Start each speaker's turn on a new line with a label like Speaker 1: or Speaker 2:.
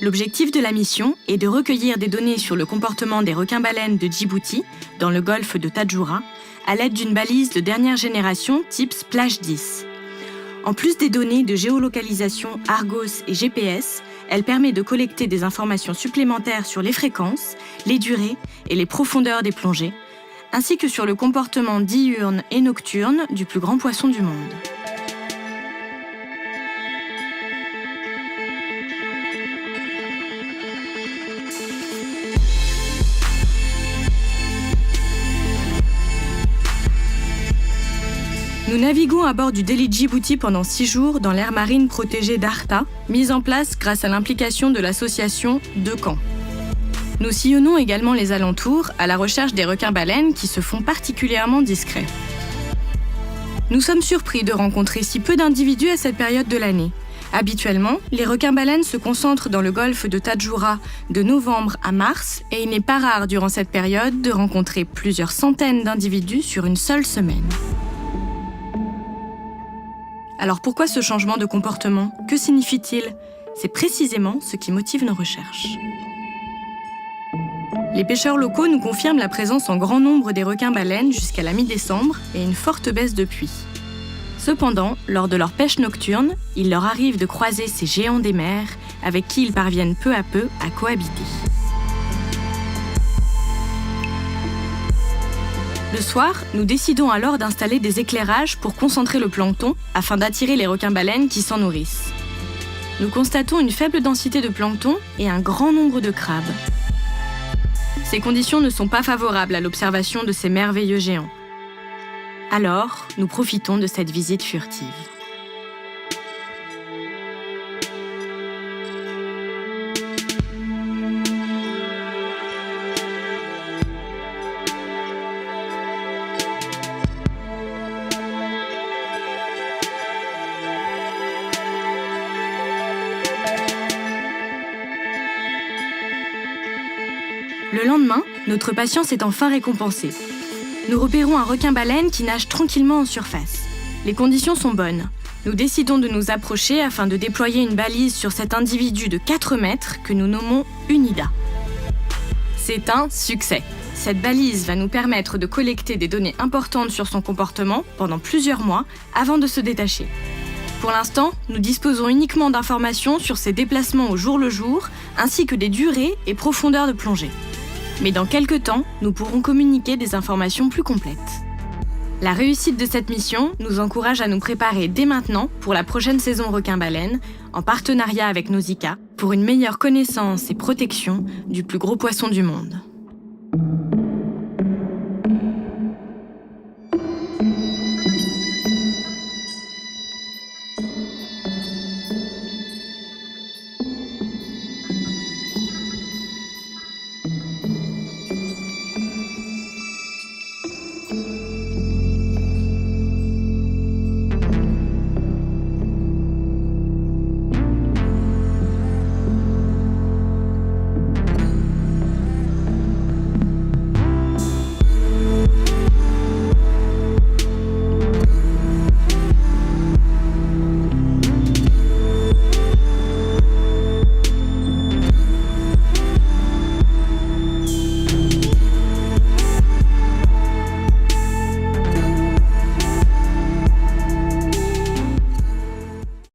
Speaker 1: L'objectif de la mission est de recueillir des données sur le comportement des requins-baleines de Djibouti, dans le golfe de Tadjoura, à l'aide d'une balise de dernière génération type Splash 10. En plus des données de géolocalisation Argos et GPS, elle permet de collecter des informations supplémentaires sur les fréquences, les durées et les profondeurs des plongées, ainsi que sur le comportement diurne et nocturne du plus grand poisson du monde. Nous naviguons à bord du Délhi Djibouti pendant 6 jours dans l'aire marine protégée d'Arta, mise en place grâce à l'implication de l'association Deux Camps. Nous sillonnons également les alentours à la recherche des requins-baleines qui se font particulièrement discrets. Nous sommes surpris de rencontrer si peu d'individus à cette période de l'année. Habituellement, les requins-baleines se concentrent dans le golfe de Tadjoura de novembre à mars et il n'est pas rare durant cette période de rencontrer plusieurs centaines d'individus sur une seule semaine. Alors pourquoi ce changement de comportement? Que signifie-t-il? C'est précisément ce qui motive nos recherches. Les pêcheurs locaux nous confirment la présence en grand nombre des requins-baleines jusqu'à la mi-décembre et une forte baisse de pluie. Cependant, lors de leur pêche nocturne, il leur arrive de croiser ces géants des mers avec qui ils parviennent peu à peu à cohabiter. Le soir, nous décidons alors d'installer des éclairages pour concentrer le plancton afin d'attirer les requins-baleines qui s'en nourrissent. Nous constatons une faible densité de plancton et un grand nombre de crabes. Ces conditions ne sont pas favorables à l'observation de ces merveilleux géants. Alors, nous profitons de cette visite furtive. Le lendemain, notre patience est enfin récompensée. Nous repérons un requin-baleine qui nage tranquillement en surface. Les conditions sont bonnes. Nous décidons de nous approcher afin de déployer une balise sur cet individu de 4 mètres que nous nommons Unida. C'est un succès. Cette balise va nous permettre de collecter des données importantes sur son comportement pendant plusieurs mois avant de se détacher. Pour l'instant, nous disposons uniquement d'informations sur ses déplacements au jour le jour, ainsi que des durées et profondeurs de plongée. Mais dans quelques temps, nous pourrons communiquer des informations plus complètes. La réussite de cette mission nous encourage à nous préparer dès maintenant pour la prochaine saison requin-baleine, en partenariat avec Nausicaa, pour une meilleure connaissance et protection du plus gros poisson du monde.